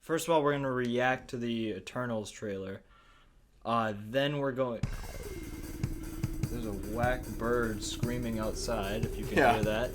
first of all, we're going to react to the Eternals trailer. Then we're going... There's a whack bird screaming outside, if you can hear that.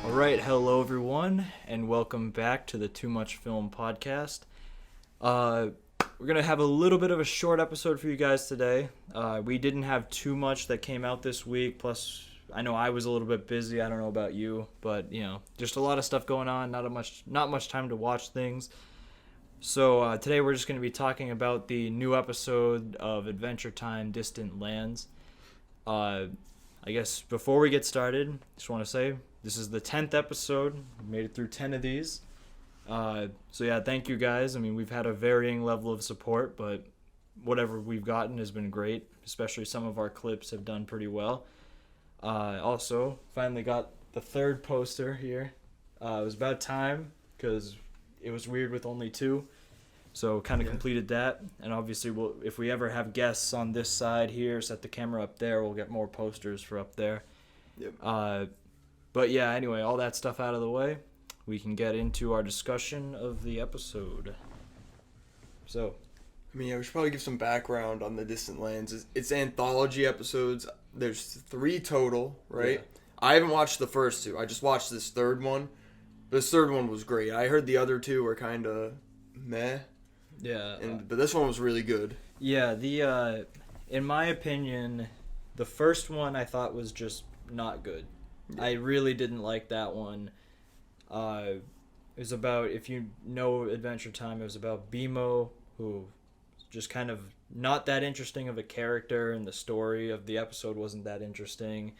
Alright, hello everyone, and welcome back to the Too Much Film podcast. We're going to have a little bit of a short episode for you guys today. We didn't have too much that came out this week, plus I know I was a little bit busy, I don't know about you, but just a lot of stuff going on, not much time to watch things. So today we're just going to be talking about the new episode of Adventure Time Distant Lands. I guess before we get started, just want to say this is the 10th episode. We made it through 10 of these. So yeah, thank you guys. I mean, we've had a varying level of support, but whatever we've gotten has been great. Especially some of our clips have done pretty well. Also, finally got the third poster here. It was about time because it was weird with only two. So kind of completed that. And obviously, if we ever have guests on this side here, set the camera up there, we'll get more posters for up there. Yep. But yeah, anyway, all that stuff out of the way, we can get into our discussion of the episode. So, we should probably give some background on the Distant Lands. It's anthology episodes. There's 3 total, right? Yeah. I haven't watched the first 2. I just watched this third one. This third one was great. I heard the other 2 were kind of meh. Yeah. But this one was really good. Yeah, in my opinion, the first one I thought was just not good. Yeah. I really didn't like that one. It was about, if you know Adventure Time, it was about BMO, who just kind of not that interesting of a character, and the story of the episode wasn't that interesting.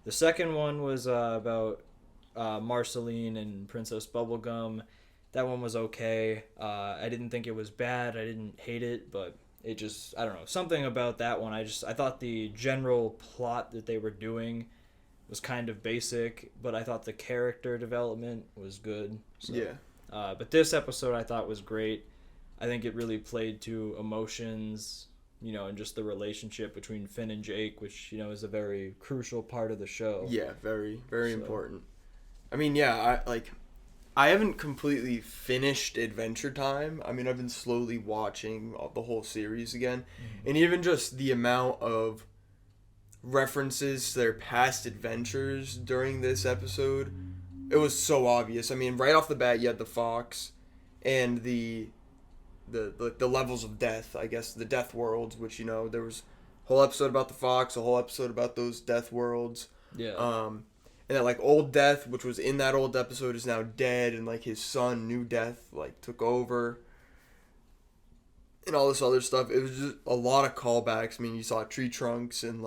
The second one was about Marceline and Princess Bubblegum. That one was okay. I didn't think it was bad. I didn't hate it, but it just, I don't know, something about that one. I thought the general plot that they were doing was kind of basic, but I thought the character development was good. So, yeah. But this episode I thought was great. I think it really played to emotions, and just the relationship between Finn and Jake, which, is a very crucial part of the show. Yeah, very, very important. I mean, yeah, I haven't completely finished Adventure Time. I mean, I've been slowly watching the whole series again. Mm-hmm. And even just the amount of references to their past adventures during this episode, it was so obvious. I mean, right off the bat, you had the fox and the levels of death, I guess, the death worlds, which, there was a whole episode about the fox, a whole episode about those death worlds. Yeah. And that, Old Death, which was in that old episode, is now dead, and, his son, New Death, took over. And all this other stuff. It was just a lot of callbacks. I mean, you saw Tree Trunks, and,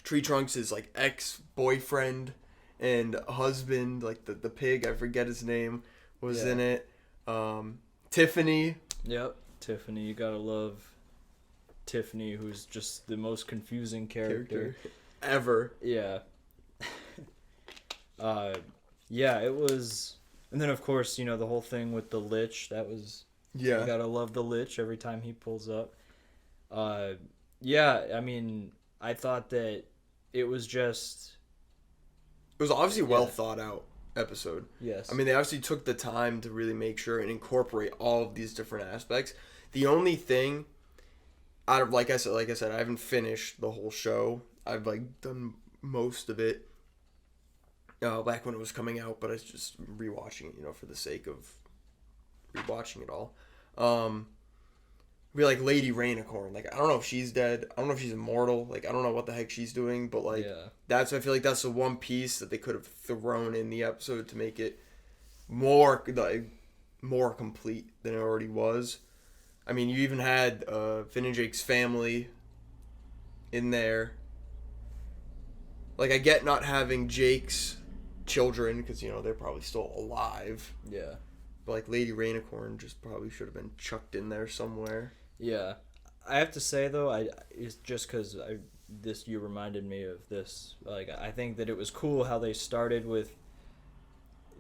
Tree Trunks' ex-boyfriend and husband, the pig, I forget his name, was in it. Tiffany. Yep, Tiffany. You gotta love Tiffany, who's just the most confusing character ever. Yeah. Yeah, it was. And then, of course, the whole thing with the Lich, that was... Yeah. You gotta love the Lich every time he pulls up. Yeah, I mean, I thought that it was just... It was obviously well thought out episode. Yes. I mean, they obviously took the time to really make sure and incorporate all of these different aspects. The only thing, out of, like I said, I haven't finished the whole show. I've, done most of it back when it was coming out, but I was just rewatching it, for the sake of rewatching it all. Lady Rainicorn. I don't know if she's dead. I don't know if she's immortal. I don't know what the heck she's doing, but I feel like that's the one piece that they could have thrown in the episode to make it more complete than it already was. I mean, you even had Finn and Jake's family in there. I get not having Jake's children because, they're probably still alive. Yeah. like Lady Rainicorn just probably should have been chucked in there somewhere. Yeah, I have to say though, it's just because you reminded me of this. Like, I think that it was cool how they started with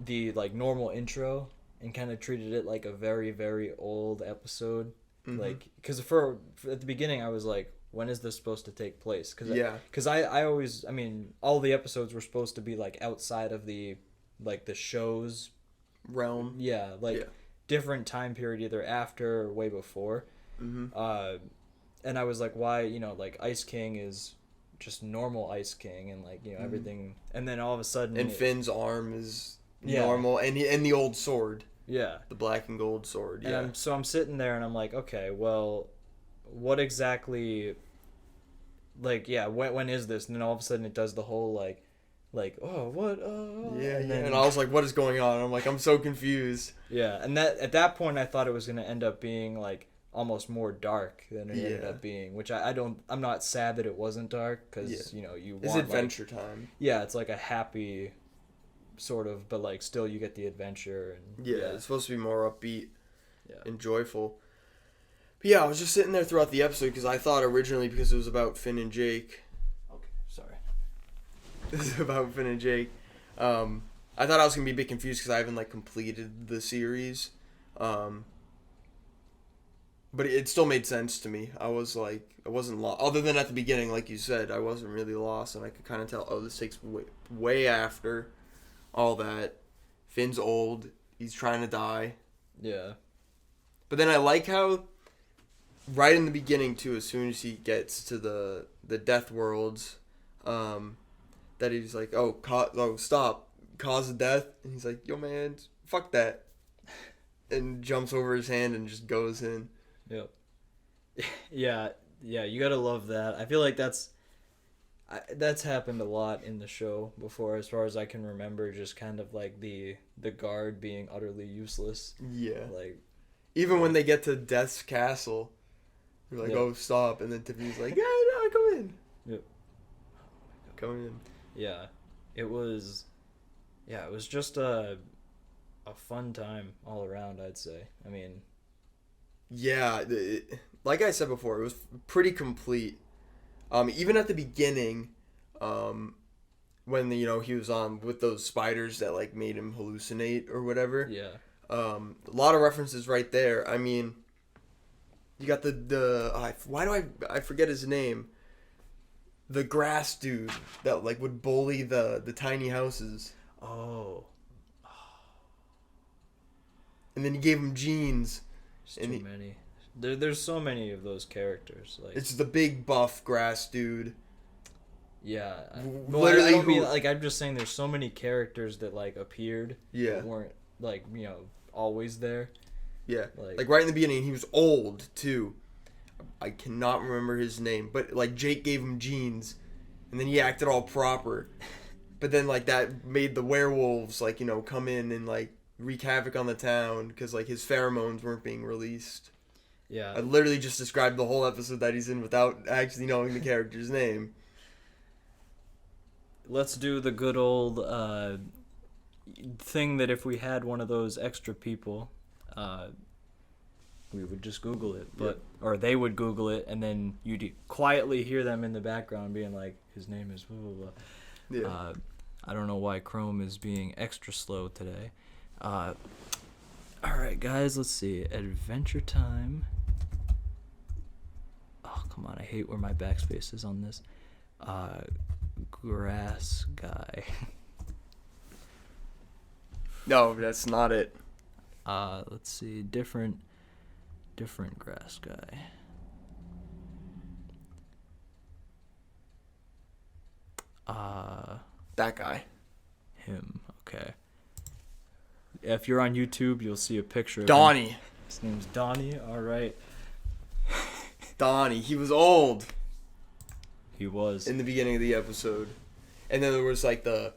the like normal intro and kind of treated it like a very, very old episode. Mm-hmm. Like, because for at the beginning I was like, when is this supposed to take place? Because I always, I mean, all the episodes were supposed to be like outside of the show's realm. Yeah, like different time period, either after or way before. Mm-hmm. And I was like, why, like Ice King is just normal Ice King, and like, everything, and then all of a sudden, and Finn's arm is normal, and the old sword, the black and gold sword. And I'm sitting there and I'm like, okay, well, what exactly, like, when is this? And then all of a sudden it does the whole like, oh, what? And I was like, what is going on? I'm like, I'm so confused. Yeah, and that at that point I thought it was gonna end up being like almost more dark than it ended up being, which I'm not sad that it wasn't dark, because you want, it's adventure time. Yeah, it's like a happy sort of, but like still you get the adventure, and it's supposed to be more upbeat and joyful. But I was just sitting there throughout the episode because I thought originally, because it was about Finn and Jake. Okay, sorry. This is about Finn and Jake. I thought I was gonna be a bit confused because I haven't like completed the series. But it still made sense to me. I was like, I wasn't lost. Other than at the beginning, like you said, I wasn't really lost, and I could kind of tell, this takes way after all that. Finn's old. He's trying to die. Yeah. But then I like how, right in the beginning, too, as soon as he gets to the Death Worlds, that he's like, stop. Cause of death. And he's like, yo, man, fuck that. And jumps over his hand and just goes in. Yep. Yeah, you gotta love that. I feel like that's happened a lot in the show before, as far as I can remember, just kind of like the guard being utterly useless. Yeah. Like, even when they get to Death's castle, they're like, oh, stop. And then Tiffany's like, yeah, no, come in. Yep. Come in. Yeah. It was just a fun time all around, I'd say. I mean... Yeah, like I said before, it was pretty complete. Even at the beginning, when he was on with those spiders that like made him hallucinate or whatever. Yeah. A lot of references right there. I mean, you got why do I forget his name? The grass dude that like would bully the tiny houses. Oh. And then he gave him jeans. There's too many. There's so many of those characters. Like, it's the big buff grass dude. Yeah. Literally, I don't mean, like, I'm just saying there's so many characters that like appeared. Yeah. That weren't like always there. Yeah. Like right in the beginning, he was old too. I cannot remember his name, but like Jake gave him jeans, and then he acted all proper. But then like that made the werewolves like come in and like wreak havoc on the town because like his pheromones weren't being released. Yeah. I literally just described the whole episode that he's in without actually knowing the character's name. Let's do the good old thing that if we had one of those extra people, we would just Google it, or they would Google it, and then you'd quietly hear them in the background being like, his name is blah, blah, blah. Yeah. I don't know why Chrome is being extra slow today. Alright guys, let's see. Adventure Time. Oh, come on, I hate where my backspace is on this. Grass guy. No, that's not it. Let's see. Different grass guy. That guy. Him. Okay. If you're on YouTube, you'll see a picture of Donnie. him. His name's Donnie. All right. Donnie. He was old. He was. In the beginning of the episode. And then there was like the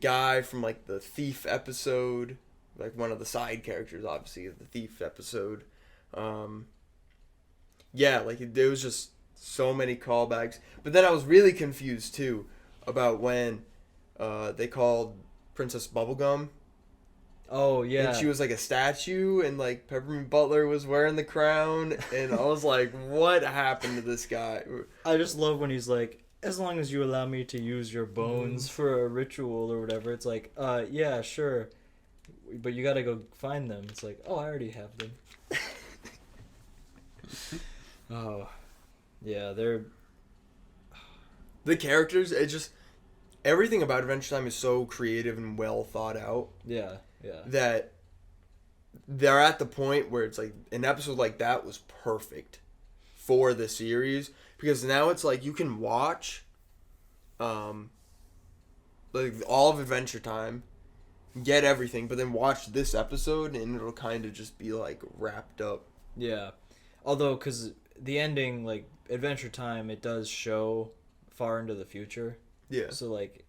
guy from like the Thief episode. Like one of the side characters, obviously, of the Thief episode. Yeah, like there was just so many callbacks. But then I was really confused too about when they called Princess Bubblegum Oh yeah. And she was like a statue, and like Peppermint Butler was wearing the crown, and I was like, what happened to this guy? I just love when he's like, as long as you allow me to use your bones for a ritual or whatever. It's like, yeah, sure, but you gotta go find them. It's like, oh, I already have them. Oh, yeah, they're the characters. It just everything about Adventure Time is so creative and well thought out. Yeah. That they're at the point where it's like an episode like that was perfect for the series, because now it's like you can watch like all of Adventure Time, get everything, but then watch this episode and it'll kind of just be like wrapped up. Yeah. Although, because the ending, like Adventure Time, it does show far into the future. Yeah. So like,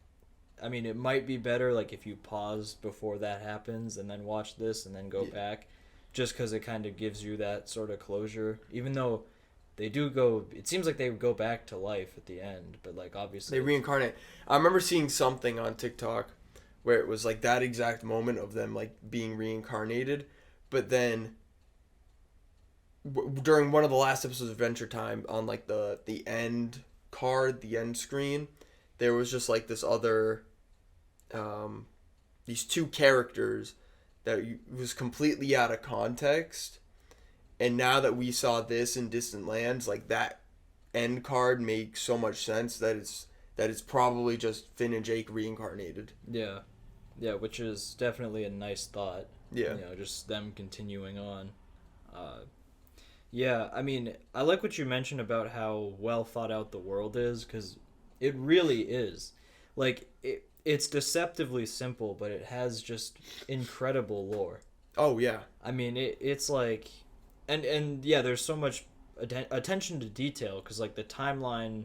I mean, it might be better like if you pause before that happens and then watch this and then go back, just because it kind of gives you that sort of closure. Even though they do go, it seems like they go back to life at the end, but like obviously they reincarnate. I remember seeing something on TikTok where it was like that exact moment of them like being reincarnated, but then during one of the last episodes of Adventure Time, on like the end card, the end screen, there was just like this other these two characters that was completely out of context, and now that we saw this in Distant Lands, like that end card makes so much sense that it's probably just Finn and Jake reincarnated. Yeah, which is definitely a nice thought. Yeah, just them continuing on. Yeah, I mean, I like what you mentioned about how well thought out the world is, because it really is. Like, it's deceptively simple, but it has just incredible lore. Oh, yeah. I mean, it's like... And yeah, there's so much attention to detail, because, like, the timeline,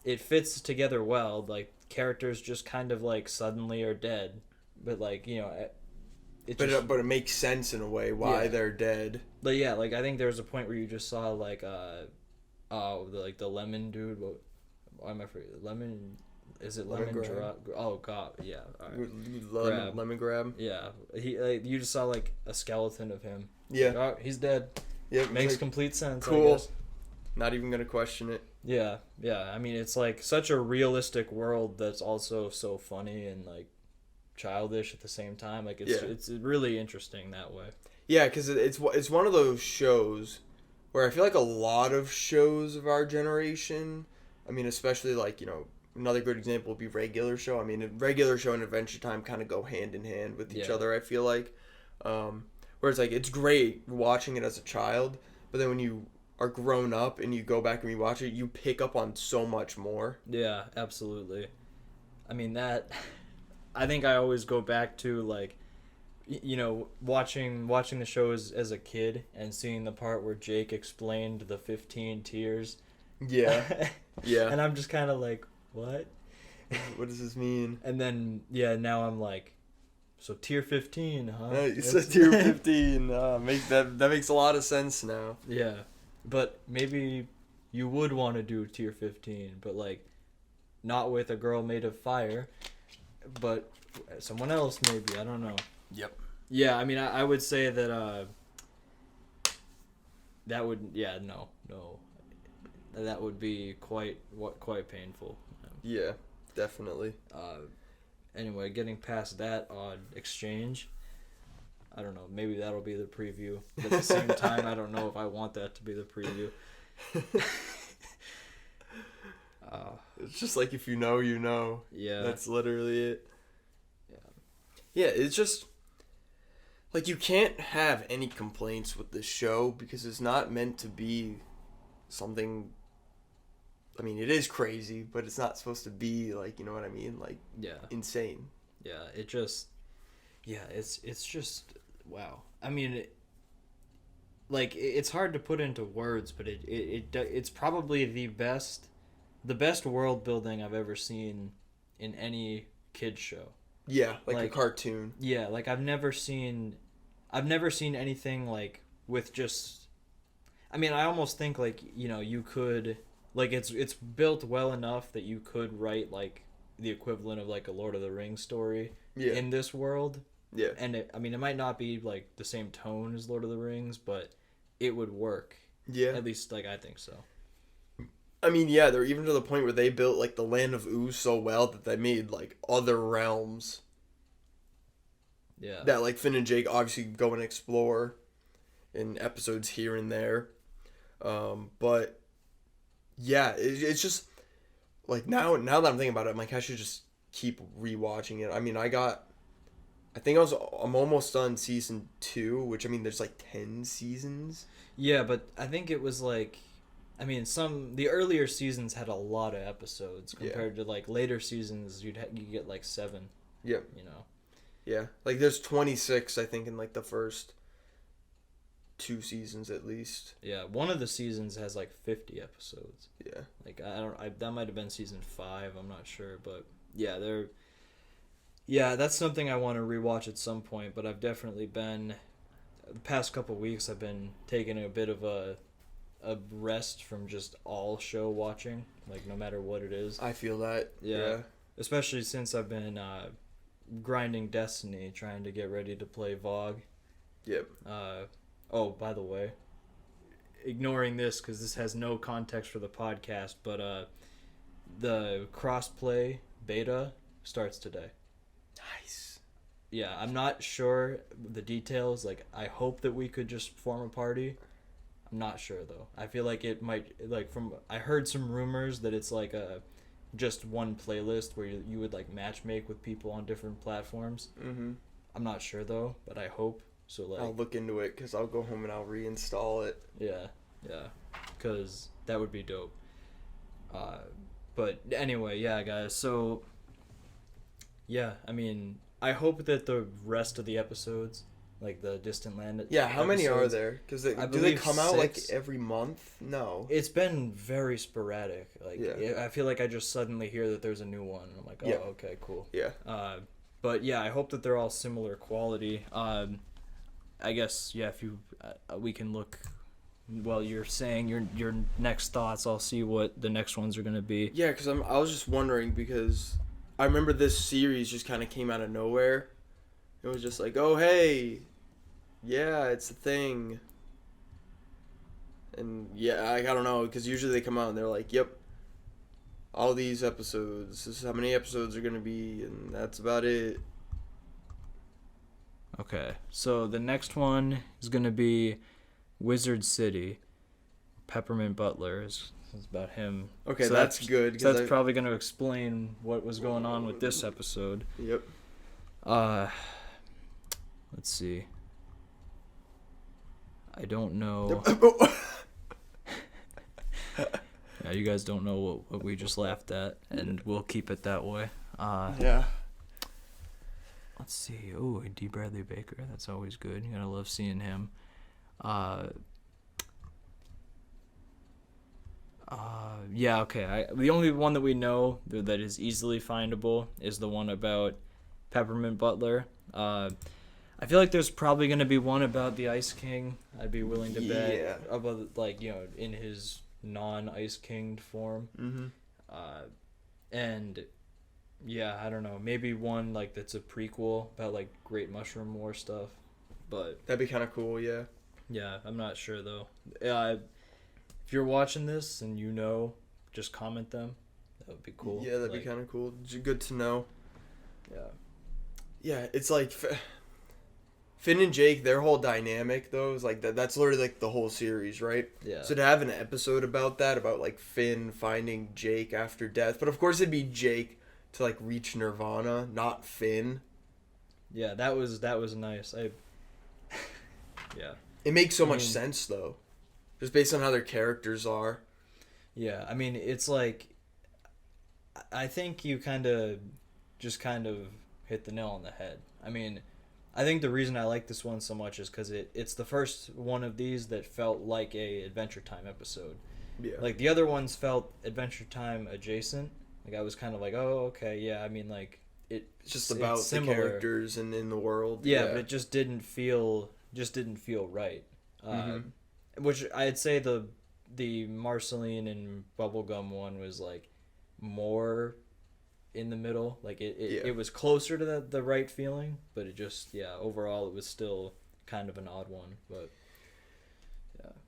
it fits together well. Like, characters just kind of, like, suddenly are dead. But, like, but it makes sense in a way why they're dead. But yeah, like, I think there was a point where you just saw, like, the lemon dude. Why am I forgetting? Lemon... Is it lemon grab? Oh god, yeah. All right. Lemon grab. Yeah, you just saw like a skeleton of him. Yeah. Like, oh, he's dead. Yeah, makes complete sense. Cool. I guess. Not even gonna question it. Yeah. I mean, it's like such a realistic world that's also so funny and like childish at the same time. Like it's really interesting that way. Yeah, because it's one of those shows where I feel like a lot of shows of our generation. I mean, especially like another good example would be Regular Show. I mean, Regular Show and Adventure Time kind of go hand in hand with each other, I feel like. Where it's like, it's great watching it as a child, but then when you are grown up and you go back and rewatch it, you pick up on so much more. Yeah, absolutely. I mean, I think I always go back to, like, watching the show as a kid and seeing the part where Jake explained the 15 tiers. Yeah. Yeah. And I'm just kind of like, what? What does this mean? And then now I'm like, so tier 15, huh? It's a tier 15. That makes a lot of sense now. Yeah, but maybe you would want to do tier 15, but like not with a girl made of fire, but someone else maybe. I don't know. Yep. Yeah, I mean, I would say that that would no, that would be quite painful. Yeah, definitely. Anyway, getting past that odd exchange, I don't know, maybe that'll be the preview. But at the same time, I don't know if I want that to be the preview. It's just like, if you know, you know. Yeah. That's literally it. Yeah. Yeah, it's just, like, you can't have any complaints with this show because it's not meant to be something... I mean, it is crazy, but it's not supposed to be, like, you know what I mean? Like, insane. Yeah, it just... Yeah, it's just... Wow. I mean, it's hard to put into words, but it's probably the best world building I've ever seen in any kids show. Yeah, like a cartoon. Yeah, like I've never seen anything like with just... I mean, I almost think like, you could... Like, it's built well enough that you could write, like, the equivalent of, like, a Lord of the Rings story in this world. Yeah. And it might not be like the same tone as Lord of the Rings, but it would work. Yeah. At least like I think so. I mean, yeah, they're even to the point where they built like the Land of Ooze so well that they made like other realms. Yeah. That like Finn and Jake obviously go and explore in episodes here and there. But yeah, it's just like now that I'm thinking about it, I'm like I should just keep rewatching it. I mean, I'm almost done season 2, which I mean there's like 10 seasons. Yeah, but I think it was like, I mean, the earlier seasons had a lot of episodes compared to like later seasons. You get like 7. Yep. You know. Yeah, like there's 26 I think in like the first 2 seasons at least. Yeah, one of the seasons has like 50 episodes. Yeah. Like that might have been season 5. I'm not sure, but yeah, yeah, that's something I want to rewatch at some point. But I've definitely been the past couple weeks. I've been taking a bit of a rest from just all show watching, like no matter what it is. I feel that. Yeah. Especially since I've been grinding Destiny, trying to get ready to play VoG. Yep. Oh, by the way, ignoring this because this has no context for the podcast, but the crossplay beta starts today. Nice. Yeah, I'm not sure the details. Like, I hope that we could just form a party. I'm not sure though. I feel like it might, like, I heard some rumors that it's like just one playlist where you would like matchmake with people on different platforms. Mm-hmm. I'm not sure though, but I hope so. Like, I'll look into it because I'll go home and I'll reinstall it. Yeah, because that would be dope. But anyway, yeah, guys. So yeah, I mean, I hope that the rest of the episodes, like the Distant Land. Yeah, how many are there? Because do they believe come out like 6. every month? No. It's been very sporadic. Like, Yeah. I feel like I just suddenly hear that there's a new one. And I'm like, oh, Yeah. okay, cool. Yeah. But yeah, I hope that they're all similar quality. I guess if you we can look. Well, you're saying your next thoughts. I'll see what the next ones are gonna be. Yeah, because I was just wondering because I remember this series just kind of came out of nowhere. It was just like, oh hey, yeah, it's a thing. And yeah, I don't know, because usually they come out and they're like, yep, all these episodes, this is how many episodes are gonna be, and that's about it. Okay, so the next one is gonna be Wizard City. Peppermint Butler is about him. Okay, so that's good. So that's probably gonna explain what was going on with this episode. Yep. Let's see. I don't know. Yeah, you guys don't know what we just laughed at, and we'll keep it that way. Yeah. Let's see. Oh, D. Bradley Baker. That's always good. You gotta love seeing him. Yeah, okay. The only one that we know that is easily findable is the one about Peppermint Butler. I feel like there's probably going to be one about the Ice King. I'd be willing to bet about, like, you know, in his non-Ice Kinged form. Mm-hmm. And yeah, I don't know. Maybe one like that's a prequel about like Great Mushroom War stuff. But that'd be kind of cool. Yeah. Yeah, I'm not sure though. If you're watching this and you know, just comment them. That would be cool. Yeah, that'd be kind of cool. Good to know. Yeah. Yeah, it's like Finn and Jake, their whole dynamic though is like that's literally like the whole series, right? Yeah. So to have an episode about that, about like Finn finding Jake after death, but of course it'd be Jake to like reach Nirvana, not Finn. Yeah, that was nice. Yeah. It makes so much sense though, just based on how their characters are. Yeah, I mean it's like, I think you kind of hit the nail on the head. I mean, I think the reason I like this one so much is because it's the first one of these that felt like a Adventure Time episode. Yeah. Like the other ones felt Adventure Time adjacent. Like I was kind of like, oh, okay, yeah. I mean, like it's just about the characters and in the world. Yeah, but it just didn't feel right. Which I'd say the Marceline and Bubblegum one was like more in the middle. Like it was closer to the right feeling, but it just overall it was still kind of an odd one. But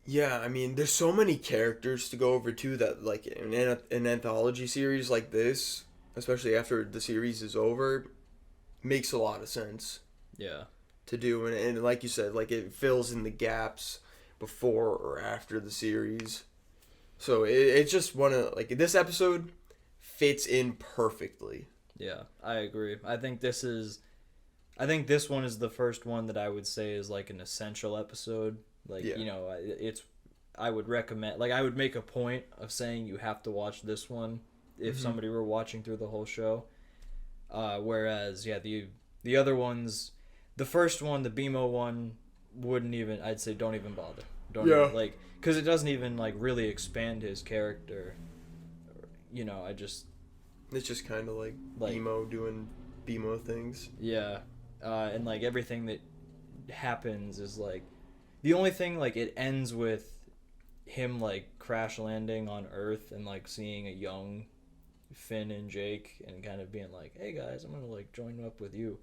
yeah, I mean, there's so many characters to go over too that like in an anthology series like this, especially after the series is over, makes a lot of sense. Yeah. To do, and like you said, like it fills in the gaps before or after the series. So it's just one of like this episode fits in perfectly. Yeah, I agree. I think this one is the first one that I would say is like an essential episode. Like, I would recommend, like I would make a point of saying you have to watch this one if somebody were watching through the whole show. Whereas, the other ones, the first one, the BMO one, I'd say don't even bother. Because it doesn't even like really expand his character. It's just kind of like BMO doing BMO things. Yeah, and like everything that happens is like the only thing, like it ends with him like crash landing on Earth and like seeing a young Finn and Jake and kind of being like, hey guys, I'm gonna like join up with you.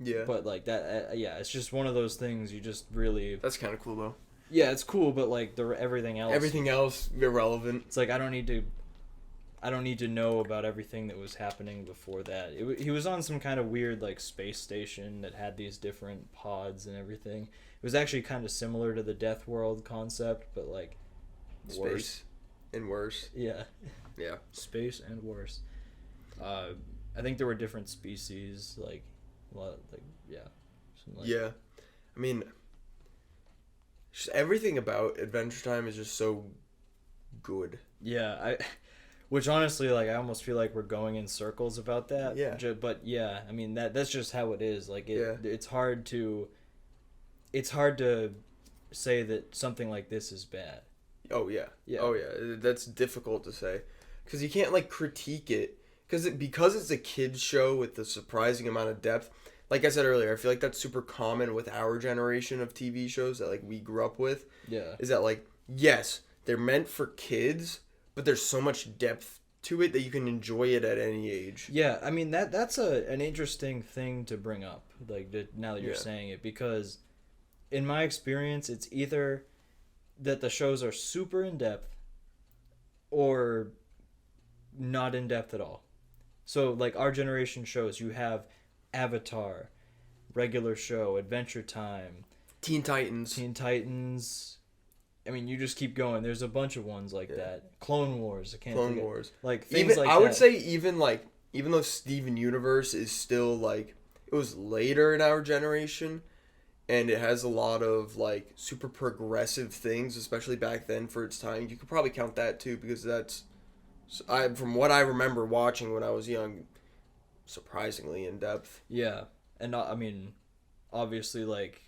Yeah. But like that, it's just one of those things you just really. That's kind of cool though. Yeah, it's cool, but like everything else irrelevant. It's like I don't need to know about everything that was happening before that. He was on some kind of weird like space station that had these different pods and everything. It was actually kind of similar to the Death World concept, but like worse. Space and worse. Yeah. Yeah. Space and worse. I think there were different species, like a lot, yeah. I mean, just everything about Adventure Time is just so good. Yeah, which honestly, like, I almost feel like we're going in circles about that. Yeah. But yeah, I mean that's just how it is. Like it's hard to say that something like this is bad. Oh yeah. Yeah. Oh yeah. That's difficult to say because you can't like critique it because it's a kids show with a surprising amount of depth. Like I said earlier, I feel like that's super common with our generation of TV shows that like we grew up with. Yeah. Is that like, yes, they're meant for kids, but there's so much depth to it that you can enjoy it at any age. Yeah, I mean that's an interesting thing to bring up. Like now that you're saying it, because in my experience, it's either that the shows are super in depth or not in depth at all. So like our generation shows, you have Avatar, regular show, Adventure Time, Teen Titans. I mean, you just keep going. There's a bunch of ones like that. Clone Wars. Clone Wars. Like things like that. I would say even though Steven Universe is still like it was later in our generation, and it has a lot of like super progressive things, especially back then for its time. You could probably count that too because from what I remember watching when I was young, surprisingly in depth. Yeah, and I mean, obviously, like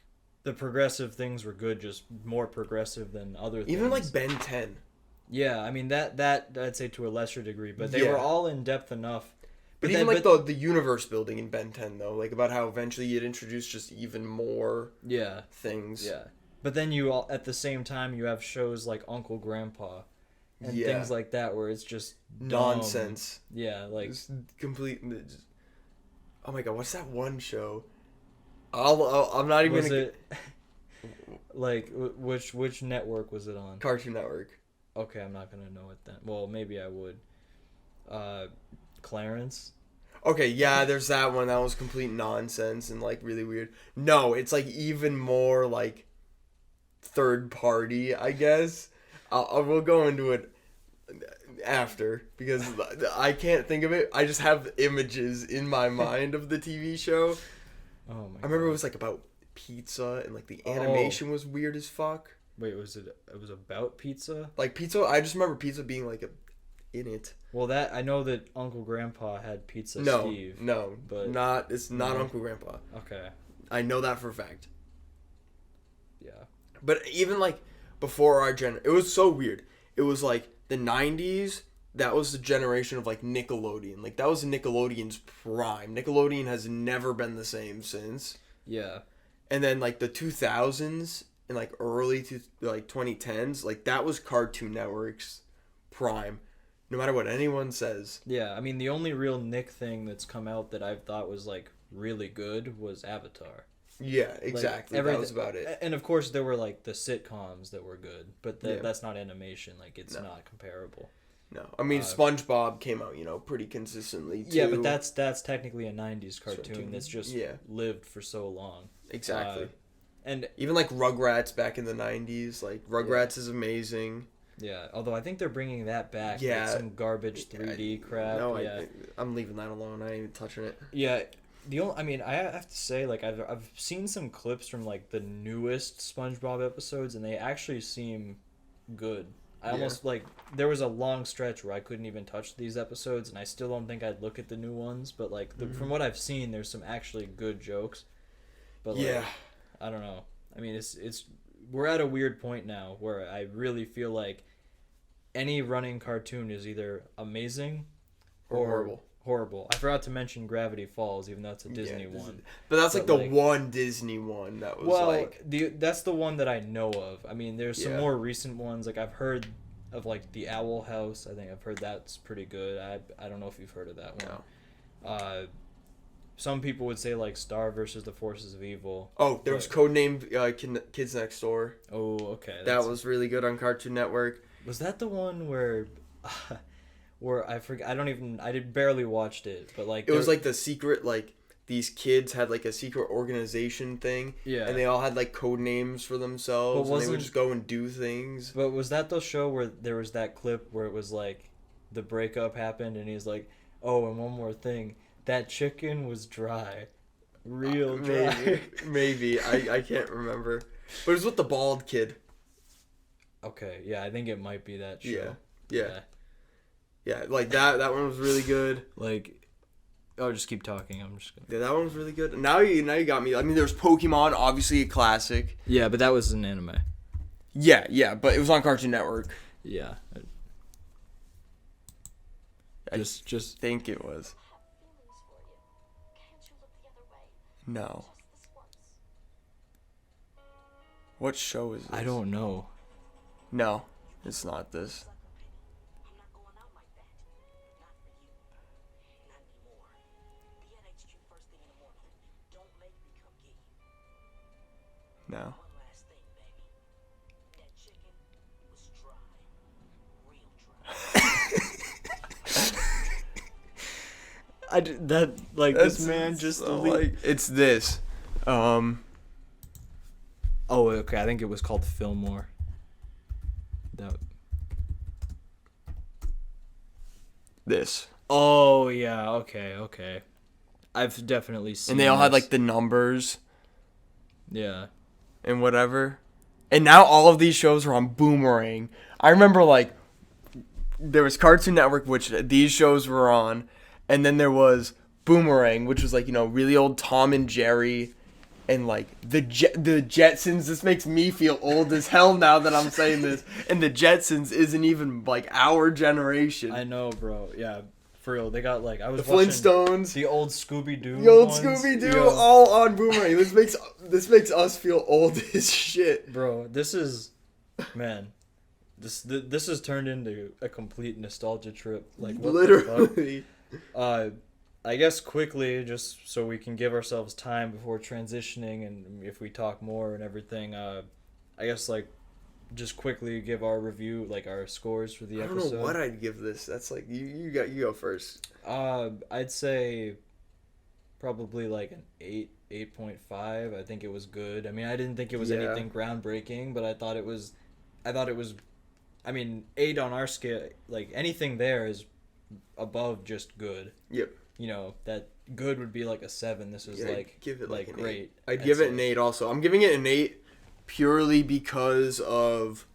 the progressive things were good, just more progressive than other things. Even like Ben 10. Yeah, I mean that I'd say to a lesser degree, but they were all in depth enough. But even the universe building in Ben 10 though, like about how eventually you'd introduce just even more things. Yeah. But then at the same time you have shows like Uncle Grandpa and things like that where it's just nonsense. Dumb. Yeah, like just complete. Oh my god, what's that one show? I'm not even. Was it like which network was it on? Cartoon Network. Okay, I'm not gonna know it then. Well, maybe I would. Clarence. Okay, yeah, there's that one. That was complete nonsense and like really weird. No, it's like even more like third party, I guess. We'll go into it after because I can't think of it. I just have images in my mind of the TV show. Oh my! I remember it was like about pizza and like the animation was weird as fuck. Wait, it was about pizza? Like pizza, I just remember pizza being like in it. Well, I know that Uncle Grandpa had Pizza Steve. No, but it's not Uncle Grandpa. Okay. I know that for a fact. Yeah. But even like before our it was so weird. It was like the 90s, that was the generation of like Nickelodeon. Like that was Nickelodeon's prime. Nickelodeon has never been the same since. Yeah. And then like the 2000s and like early to like 2010s, like that was Cartoon Network's prime. no matter what anyone says. Yeah, I mean, the only real Nick thing that's come out that I've thought was, like, really good was Avatar. Yeah, exactly. Like, that was about it. And, of course, there were, like, the sitcoms that were good, but that's not animation. Like, it's not comparable. No. I mean, SpongeBob came out, pretty consistently, too. Yeah, but that's technically a 90s cartoon that's just lived for so long. Exactly. And even, like, Rugrats back in the 90s. Like, Rugrats is amazing. Yeah, although I think they're bringing that back. Yeah. Like some garbage 3D crap. No, yeah. I'm leaving that alone. I ain't even touching it. Yeah. I have to say, like, I've seen some clips from, like, the newest SpongeBob episodes, and they actually seem good. I almost, like, there was a long stretch where I couldn't even touch these episodes, and I still don't think I'd look at the new ones, but, like, from what I've seen, there's some actually good jokes. But, like, I don't know. I mean, it's we're at a weird point now where I really feel like any running cartoon is either amazing or horrible. I forgot to mention Gravity Falls, even though it's a Disney one. But that's like the one Disney one that was that's the one that I know of. I mean, there's some more recent ones. Like, I've heard of, like, the Owl House. I think I've heard that's pretty good. I don't know if you've heard of that one. No. Some people would say, like, Star versus the Forces of Evil. Oh, there was Codenamed Kids Next Door. Oh, okay. That was really good on Cartoon Network. Was that the one where I forget? I barely watched it, but, like, it was like the secret, like, these kids had, like, a secret organization thing. Yeah. And they all had, like, code names for themselves, and they would just go and do things. But was that the show where there was that clip where it was, like, the breakup happened, and he's like, oh, and one more thing. That chicken was dry. Real dry. Maybe. I can't remember. But it was with the bald kid. Okay, yeah, I think it might be that show. Yeah, like that one was really good. Like, I'll just keep talking. I'm just gonna... Yeah, that one was really good. Now you got me. I mean, there's Pokemon, obviously a classic. Yeah, but that was an anime. Yeah, but it was on Cartoon Network. Yeah. I just think it was. No. What show is this? I don't know. No, it's not this. No. This man just it's this. Oh, okay. I think it was called Fillmore. This. Oh yeah. Okay. I've definitely seen. And they all had, like, the numbers. Yeah. And whatever. And now all of these shows are on Boomerang. I remember, like, there was Cartoon Network, which these shows were on. And then there was Boomerang, which was, like, really old Tom and Jerry. And, like, the Jetsons. This makes me feel old as hell now that I'm saying this. And the Jetsons isn't even, like, our generation. I know, bro. Yeah, for real. They got, like, I was the Flintstones. The old Scooby-Doo. The old Scooby-Doo, all on Boomerang. This makes us feel old as shit. Bro, this is... Man... This has turned into a complete nostalgia trip. Like, what literally. The fuck? I guess quickly, just so we can give ourselves time before transitioning, and if we talk more and everything, I guess, like, just quickly give our review, like, our scores for the episode. I don't know what I'd give this. That's like you go first. I'd say probably like an 8.5. I think it was good. I mean, I didn't think it was anything groundbreaking, but I thought it was. I mean, 8 on our scale. Like, anything there is above just good. Yep. That good would be like a 7. This was give it like great. 8. I'd give it an 8 also. I'm giving it an 8 purely because of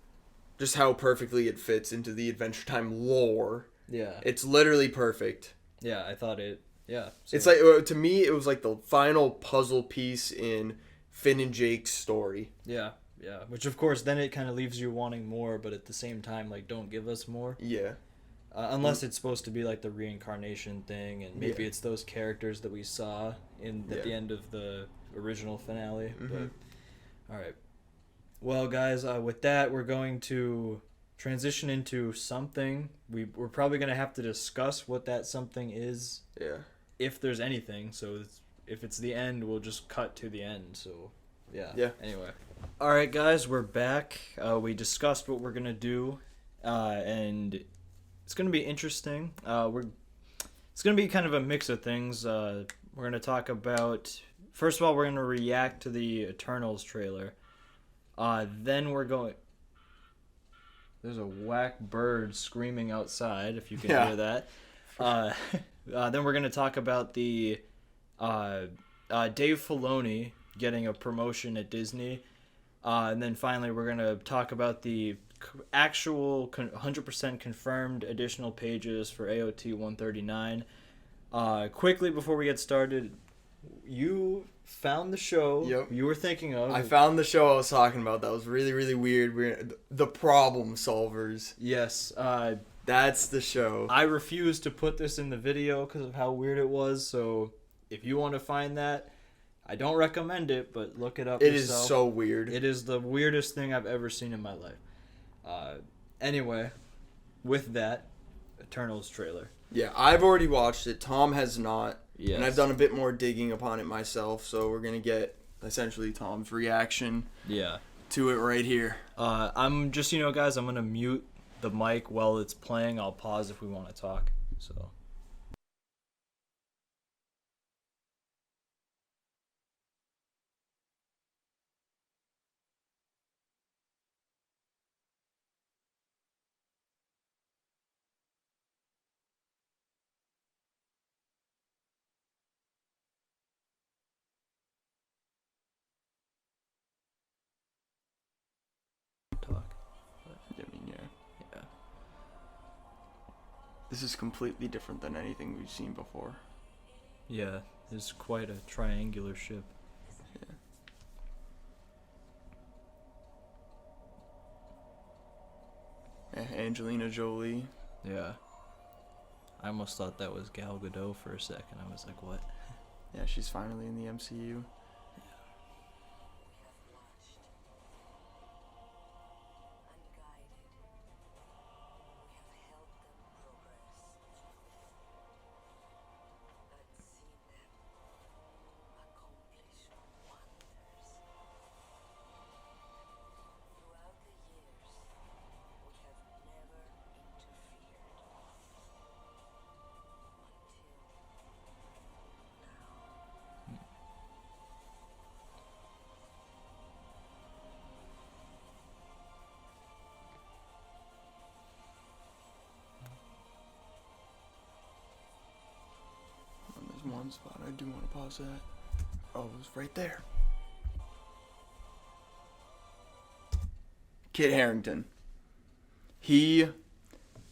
just how perfectly it fits into the Adventure Time lore. Yeah. It's literally perfect. Yeah, I thought it. Yeah. So. It's like, to me, it was like the final puzzle piece in Finn and Jake's story. Yeah. Yeah. Which, of course, then it kind of leaves you wanting more, but at the same time, like, don't give us more. Yeah. Unless it's supposed to be like the reincarnation thing, and maybe it's those characters that we saw at the end of the original finale. Mm-hmm. But all right, well, guys, with that, we're going to transition into something. We're probably gonna have to discuss what that something is. Yeah. If there's anything, so if it's the end, we'll just cut to the end. So, yeah. Yeah. Anyway. All right, guys, we're back. We discussed what we're gonna do, and it's gonna be interesting. It's gonna be kind of a mix of things. We're gonna talk about. First of all, we're gonna react to the Eternals trailer. Then we're going. There's a whack bird screaming outside. If you can hear that. Then we're gonna talk about the Dave Filoni getting a promotion at Disney. And then finally, we're going to talk about the actual 100% confirmed additional pages for AOT 139. Quickly, before we get started, you found the show you were thinking of. I found the show I was talking about. That was really, really weird. The Problem Solvers. Yes. That's the show. I refused to put this in the video because of how weird it was, so if you want to find that, I don't recommend it, but look it up yourself. It is so weird. It is the weirdest thing I've ever seen in my life. Anyway, with that, Eternals trailer. Yeah, I've already watched it. Tom has not. Yes. And I've done a bit more digging upon it myself, so we're going to get essentially Tom's reaction to it right here. I'm just, guys, I'm going to mute the mic while it's playing. I'll pause if we want to talk. So... This is completely different than anything we've seen before. Yeah, it's quite a triangular ship. Yeah. Angelina Jolie. Yeah. I almost thought that was Gal Gadot for a second. I was like, what? Yeah, she's finally in the MCU. One spot I do want to pause that. Oh, it was right there. Kit Harington. He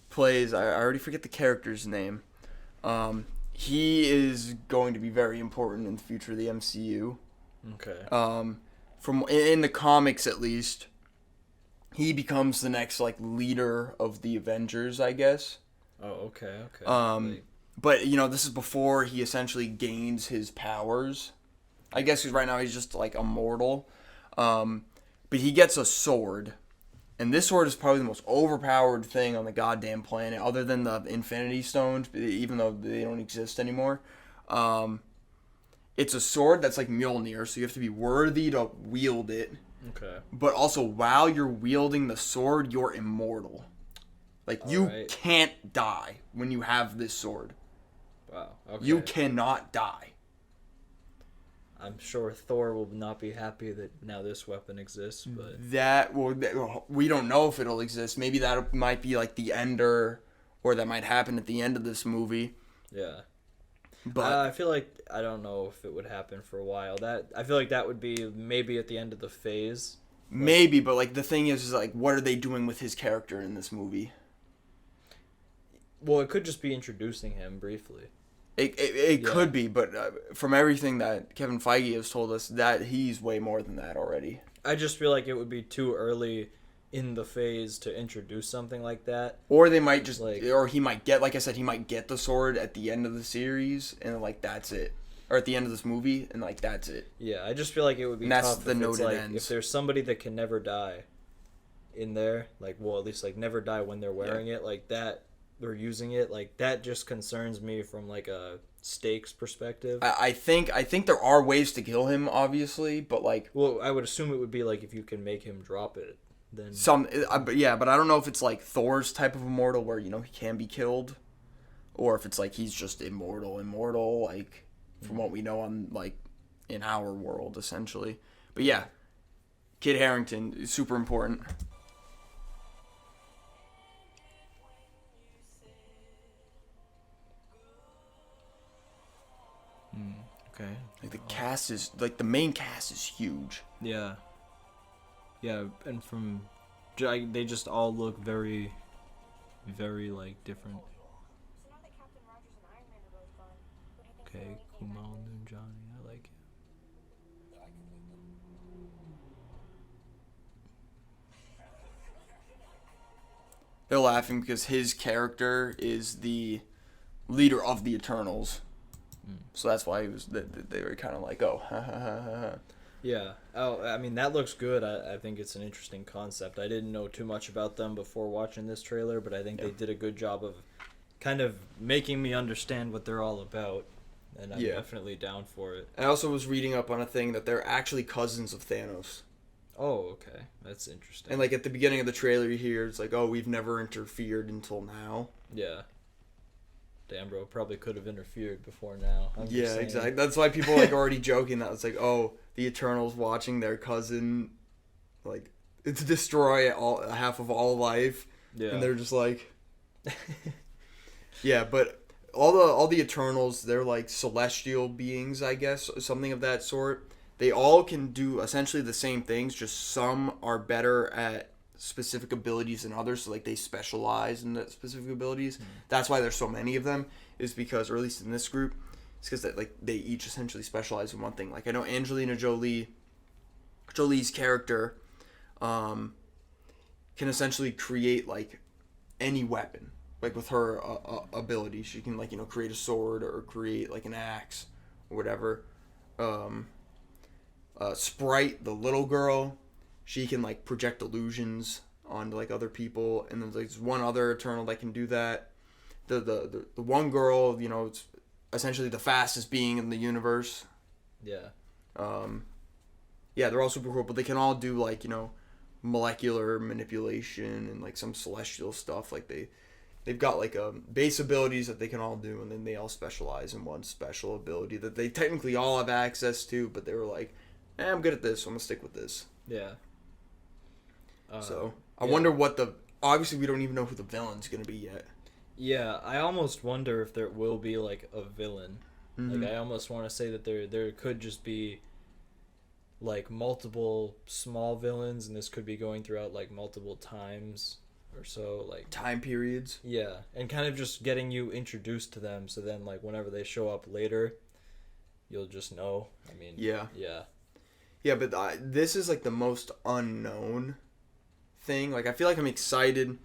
plays, I already forget the character's name. He is going to be very important in the future of the MCU. Okay. From in the comics at least, he becomes the next leader of the Avengers, I guess. Oh, okay. But, this is before he essentially gains his powers. I guess because right now he's just, immortal. But he gets a sword. And this sword is probably the most overpowered thing on the goddamn planet, other than the Infinity Stones, even though they don't exist anymore. It's a sword that's like Mjolnir, so you have to be worthy to wield it. Okay. But also, while you're wielding the sword, you're immortal. You can't die when you have this sword. Wow. Okay. You cannot die. I'm sure Thor will not be happy that now this weapon exists, but... we don't know if it'll exist. Maybe that might be the Ender, or that might happen at the end of this movie. Yeah. But I feel like, I don't know if it would happen for a while. I feel like that would be maybe at the end of the phase. Maybe, but the thing is what are they doing with his character in this movie? Well, it could just be introducing him briefly. It could be, but from everything that Kevin Feige has told us, that he's way more than that already. I just feel like it would be too early in the phase to introduce something like that. Or they might just, or he might get, like I said, he might get the sword at the end of the series, and that's it. Or at the end of this movie, and that's it. Yeah, I just feel like it would be and that's tough the if note it's it ends. if there's somebody that can never die in there, like, well, at least like never die when they're wearing it, like that or using it, like that just concerns me from like a stakes perspective. I think there are ways to kill him, obviously, but like, well, I would assume it would be like if you can make him drop it, then but I don't know if it's like Thor's type of immortal where he can be killed, or if it's like he's just immortal, like from what we know on like in our world essentially. But yeah, Kid Harington is super important. okay. Like the cast is like the main cast is huge. Yeah, and from they just all look very, very like different. Okay, Kumail Nanjiani, I like it. They're laughing because his character is the leader of the Eternals. So that's why they were kind of like, oh, ha ha ha ha. Yeah. Oh, I mean, that looks good. I think it's an interesting concept. I didn't know too much about them before watching this trailer, but I think they did a good job of kind of making me understand what they're all about. And I'm definitely down for it. I also was reading up on a thing that they're actually cousins of Thanos. Oh, okay. That's interesting. And like at the beginning of the trailer you hear, it's like, oh, we've never interfered until now. Yeah. Damn, bro, probably could have interfered before now. Yeah, exactly. That's why people are like already joking that it's like, oh, the Eternals watching their cousin, like, it's destroy half of all life. Yeah. And they're just like, yeah, but all the Eternals, they're like celestial beings, I guess, something of that sort. They all can do essentially the same things, just some are better at specific abilities than others, so like they specialize in the specific abilities. That's why there's so many of them, is because, or at least in this group, it's because like they each essentially specialize in one thing. Like I know Angelina Jolie's character can essentially create like any weapon, like with her ability. She can like create a sword or create like an axe or whatever. Sprite, the little girl, she can like project illusions onto like other people, and there's one other Eternal that can do that. The one girl, it's essentially the fastest being in the universe. Yeah. Yeah, they're all super cool, but they can all do like molecular manipulation and like some celestial stuff. Like they've got like base abilities that they can all do, and then they all specialize in one special ability that they technically all have access to, but they were like, I'm good at this, so I'm gonna stick with this. Yeah. So I wonder what obviously we don't even know who the villain's gonna be yet. Yeah, I almost wonder if there will be like a villain. Mm-hmm. Like I almost want to say that there could just be like multiple small villains, and this could be going throughout like multiple times or so, like time periods. Yeah, and kind of just getting you introduced to them, so then like whenever they show up later, you'll just know. I mean, yeah, but this is like the most unknown thing. Like I feel like I'm excited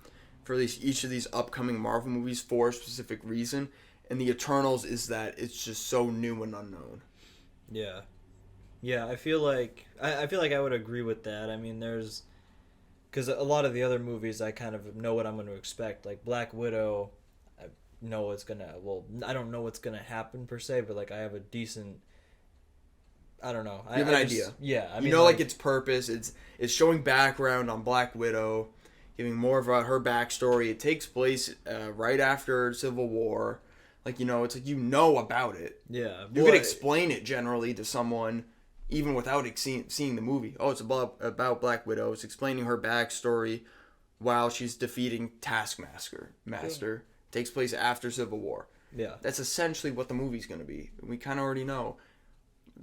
for each of these upcoming Marvel movies for a specific reason, and the Eternals is that it's just so new and unknown. Yeah, I feel like I would agree with that. I mean, because a lot of the other movies I kind of know what I'm going to expect. Like Black Widow, I know it's gonna. Well, I don't know what's gonna happen per se, but like I have a decent. I don't know. You have an idea. Yeah, I mean, like its purpose. It's showing background on Black Widow, giving more of her backstory. It takes place right after Civil War. Like it's like about it. Yeah, you could explain it generally to someone, even without seeing the movie. Oh, it's about Black Widow. It's explaining her backstory while she's defeating Taskmaster. It takes place after Civil War. Yeah, that's essentially what the movie's going to be. We kind of already know.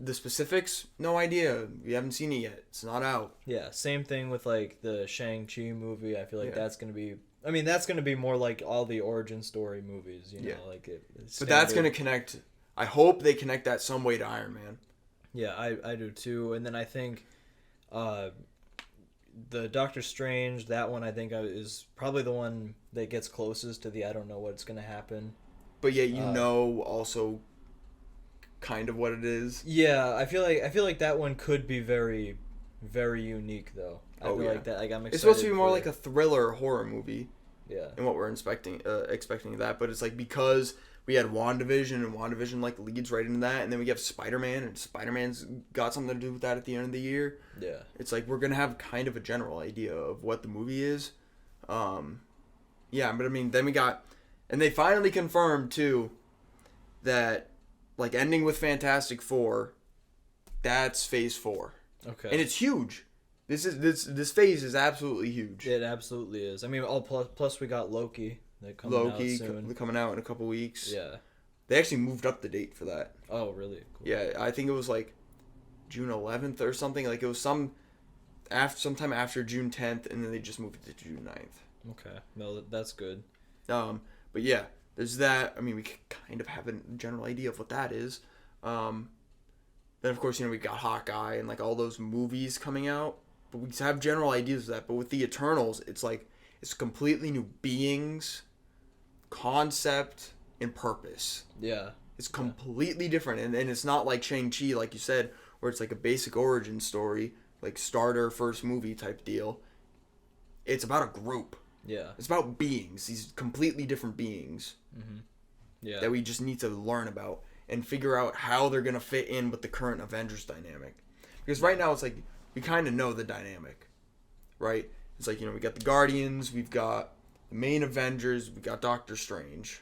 The specifics, no idea. We haven't seen it yet. It's not out. Yeah, same thing with like the Shang-Chi movie. I feel like that's going to be... I mean, that's going to be more like all the origin story movies, like it's but that's going to connect... I hope they connect that some way to Iron Man. Yeah, I do too. And then I think the Doctor Strange, that one I think is probably the one that gets closest to the I don't know what's going to happen. But yet also... kind of what it is. Yeah, I feel like that one could be very very unique though. I feel like that. Like I'm excited. It's supposed to be more like a thriller horror movie. Yeah. And what we're expecting that, but it's like because we had WandaVision and WandaVision like leads right into that, and then we have Spider-Man and Spider-Man's got something to do with that at the end of the year. Yeah. It's like we're gonna have kind of a general idea of what the movie is. Yeah, but I mean, then we got, and they finally confirmed too that like ending with Fantastic Four, that's Phase 4. Okay. And it's huge. This phase is absolutely huge. It absolutely is. I mean, plus we got Loki that coming out soon. Coming out in a couple weeks. Yeah. They actually moved up the date for that. Oh, really? Cool. Yeah, I think it was like June 11th or something. Like it was sometime after June 10th, and then they just moved it to June 9th. Okay. No, that's good. But yeah, there's that. I mean, we kind of have a general idea of what that is. Then of course, we got Hawkeye and like all those movies coming out. But we have general ideas of that. But with the Eternals, it's like it's completely new beings, concept, and purpose. Yeah. It's completely different. And it's not like Shang-Chi, like you said, where it's like a basic origin story, like starter first movie type deal. It's about a group. Yeah. It's about beings, these completely different beings. Mm-hmm. Yeah. That we just need to learn about and figure out how they're going to fit in with the current Avengers dynamic. Because right now it's like we kind of know the dynamic, right? It's like, we got the Guardians, we've got the main Avengers, we got Doctor Strange.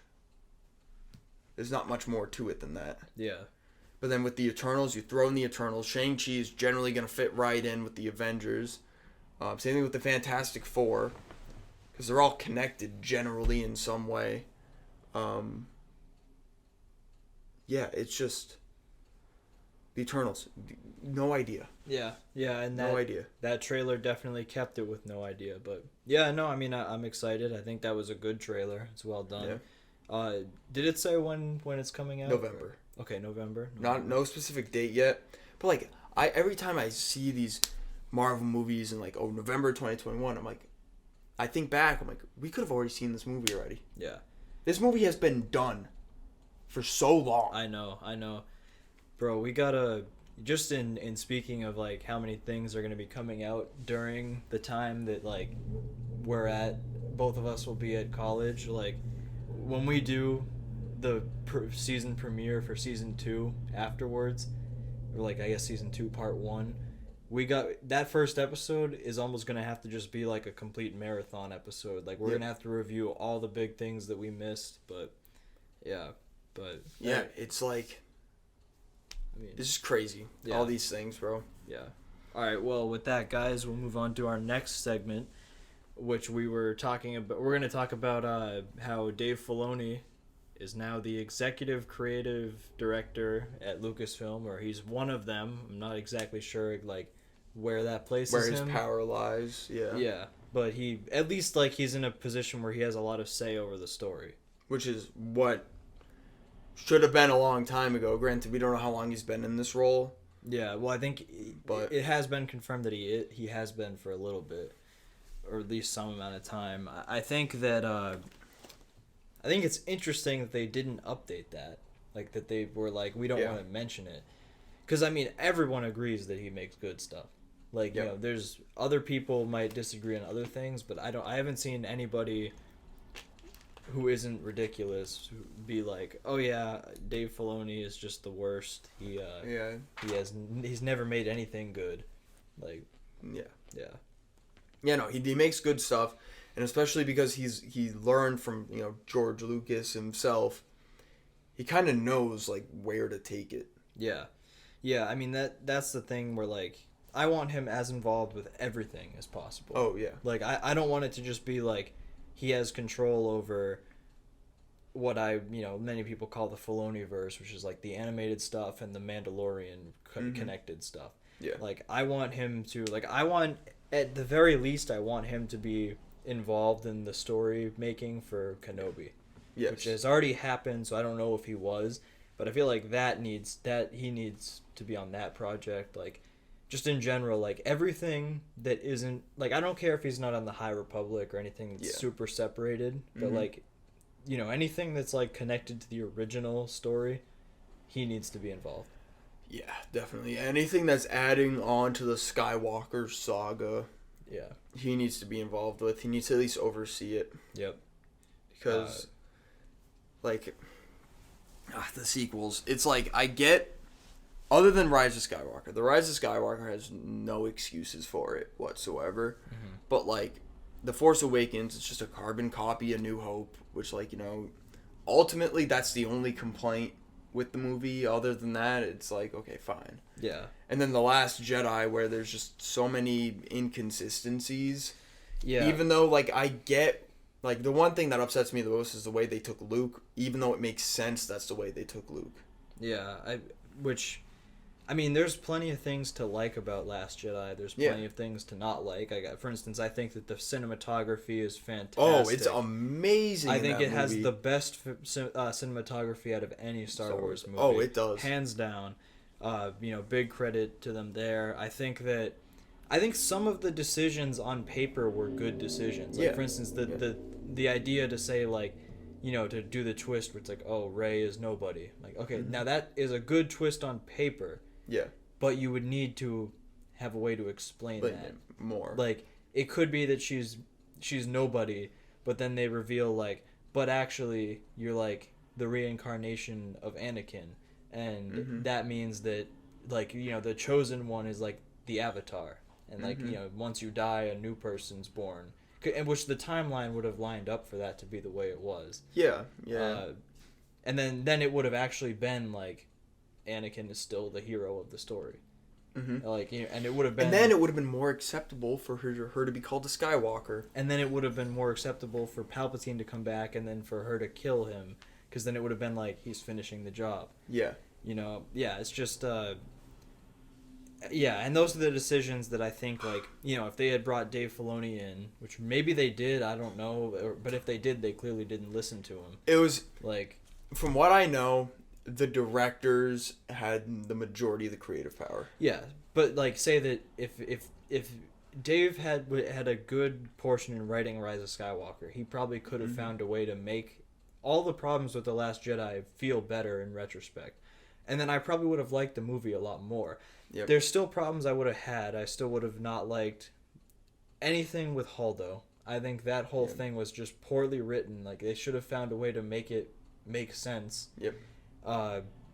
There's not much more to it than that. Yeah. But then with the Eternals, you throw in the Eternals. Shang-Chi is generally going to fit right in with the Avengers. Same thing with the Fantastic Four, because they're all connected generally in some way. Yeah, it's just the Eternals. No idea. Yeah, and no idea. That trailer definitely kept it with no idea, but yeah, no, I mean, I'm excited. I think that was a good trailer. It's well done. Yeah. Did it say when it's coming out? November. Okay, November. No specific date yet, but like every time I see these Marvel movies and like November 2021, I think back, I'm like, we could have already seen this movie already. Yeah. This movie has been done for so long. I know. Bro, we gotta, just in speaking of like how many things are gonna be coming out during the time that like both of us will be at college, like when we do the season premiere for season 2 afterwards, or like I guess season 2 part 1, we got that first episode is almost gonna have to just be like a complete marathon episode. Like we're gonna have to review all the big things that we missed, but yeah, it's like, I mean, this is crazy. Yeah. All these things, bro. Yeah. All right. Well, with that, guys, we'll move on to our next segment, which we were talking about. We're gonna talk about how Dave Filoni is now the executive creative director at Lucasfilm, or he's one of them. I'm not exactly sure like where that places where his him. Power lies. Yeah. Yeah, but he at least like he's in a position where he has a lot of say over the story, which is what should have been a long time ago. Granted, we don't know how long he's been in this role. Yeah, well, I think it has been confirmed that he has been for a little bit, or at least some amount of time. I think that I think it's interesting that they didn't update that, like that they were like, we don't want to mention it, because I mean everyone agrees that he makes good stuff. Like there's other people might disagree on other things, but I haven't seen anybody who isn't ridiculous be like, oh yeah, Dave Filoni is just the worst. He's never made anything good. Like no, he makes good stuff, and especially because he learned from George Lucas himself. He kind of knows like where to take it. Yeah. I mean that's the thing where like I want him as involved with everything as possible. Oh yeah. Like I don't want it to just be like he has control over what many people call the Filoniverse, which is like the animated stuff and the Mandalorian connected stuff. Yeah. Like I want him to at the very least I want him to be involved in the story making for Kenobi. Yes. Which has already happened, so I don't know if he was, but I feel like he needs to be on that project. Like just in general, like everything that isn't like I don't care if he's not on the High Republic or anything that's super separated, but like anything that's like connected to the original story, he needs to be involved. Yeah, definitely. Anything that's adding on to the Skywalker saga, Yeah. he needs to be involved with. He needs to at least oversee it. Yep. Because, the sequels, it's like, I get, other than Rise of Skywalker, the Rise of Skywalker has no excuses for it whatsoever. Mm-hmm. But, like, The Force Awakens, it's just a carbon copy of New Hope, which, ultimately that's the only complaint with the movie. Other than that, it's like, okay, fine. Yeah. And then The Last Jedi, where there's just so many inconsistencies. Yeah. Even though, I get, the one thing that upsets me the most is the way they took Luke. Even though it makes sense that's the way they took Luke. Yeah, there's plenty of things to like about Last Jedi. There's plenty of things to not like. For instance, I think that the cinematography is fantastic. Oh, it's amazing. I think it has the best cinematography out of any Star Wars movie. Oh, it does. Hands down. Big credit to them there. I think some of the decisions on paper were good decisions. For instance, the idea to say, to do the twist where it's like, oh, Rey is nobody. Okay, now that is a good twist on paper. Yeah. But you would need to have a way to explain that more. It could be that she's nobody, but then they reveal but actually you're the reincarnation of Anakin, and that means that the chosen one is the Avatar, and once you die, a new person's born, and which the timeline would have lined up for that to be the way it was. Yeah. And then it would have actually been Anakin is still the hero of the story. Mm-hmm. And it would have been. And then it would have been more acceptable for her to be called a Skywalker. And then it would have been more acceptable for Palpatine to come back, and then for her to kill him, because then it would have been he's finishing the job. Yeah. It's just. And those are the decisions that I think, if they had brought Dave Filoni in, which maybe they did, I don't know, but if they did, they clearly didn't listen to him. It was from what I know, the directors had the majority of the creative power. Yeah, but say that if Dave had a good portion in writing Rise of Skywalker, he probably could have found a way to make all the problems with The Last Jedi feel better in retrospect. And then I probably would have liked the movie a lot more. Yep. There's still problems I would have had. I still would have not liked anything with Holdo. I think that whole thing was just poorly written. They should have found a way to make it make sense. Yep.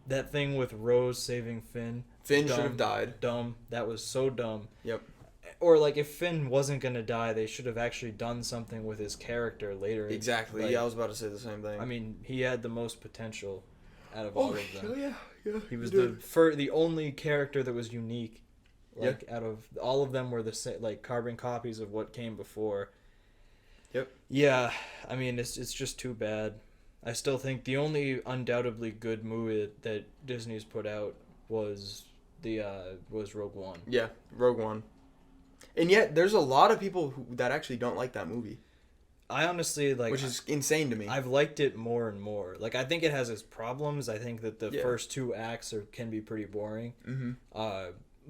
That thing with Rose saving Finn. Finn should have died. Dumb. That was so dumb. Yep. Or if Finn wasn't gonna die, they should have actually done something with his character later. Exactly. I was about to say the same thing. He had the most potential out of all of them. Yeah. He was the only character that was unique. Out of all of them were the carbon copies of what came before. Yep. Yeah, it's just too bad. I still think the only undoubtedly good movie that Disney's put out was Rogue One. Yeah, Rogue One. And yet, there's a lot of people that actually don't like that movie. I honestly which is insane to me. I've liked it more and more. I think it has its problems. I think that the first two acts can be pretty boring. Mm-hmm.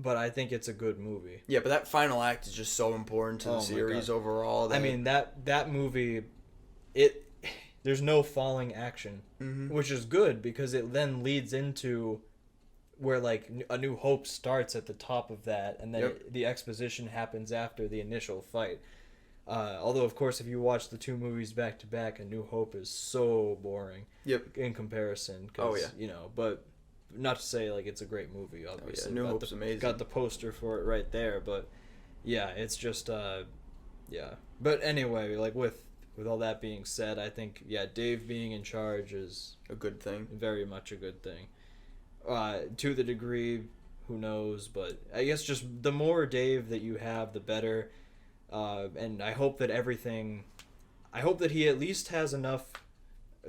But I think it's a good movie. Yeah, but that final act is just so important to the series overall. That movie, there's no falling action, which is good because it then leads into where A New Hope starts at the top of that, and then the exposition happens after the initial fight. Although, of course, if you watch the two movies back to back, A New Hope is so boring. Yep. In comparison. But not to say it's a great movie. Obviously, New Hope's amazing. Got the poster for it right there, but it's just But anyway, with all that being said, I think Dave being in charge is a good thing. Very much a good thing. To the degree, who knows? But I guess just the more Dave that you have, the better. And I hope that he at least has enough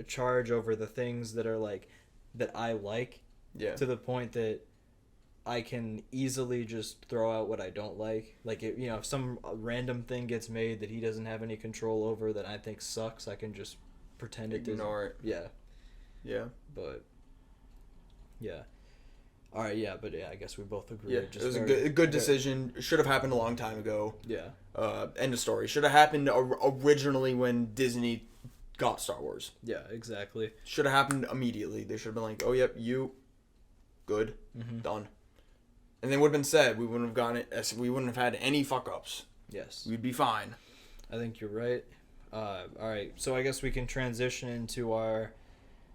charge over the things that are that I like. Yeah. To the point that I can easily just throw out what I don't like. If some random thing gets made that he doesn't have any control over that I think sucks, I can just pretend it doesn't. Ignore it. Yeah. Yeah. But yeah. All right. Yeah. But I guess we both agree. Yeah. It was a good decision. Should have happened a long time ago. Yeah. End of story. Should have happened originally when Disney got Star Wars. Yeah. Exactly. Should have happened immediately. They should have been oh, yep, you. good, done. And then would have been said. We wouldn't have gone it. We wouldn't have had any fuck ups. Yes. We'd be fine. I think you're right. All right. So I guess we can transition into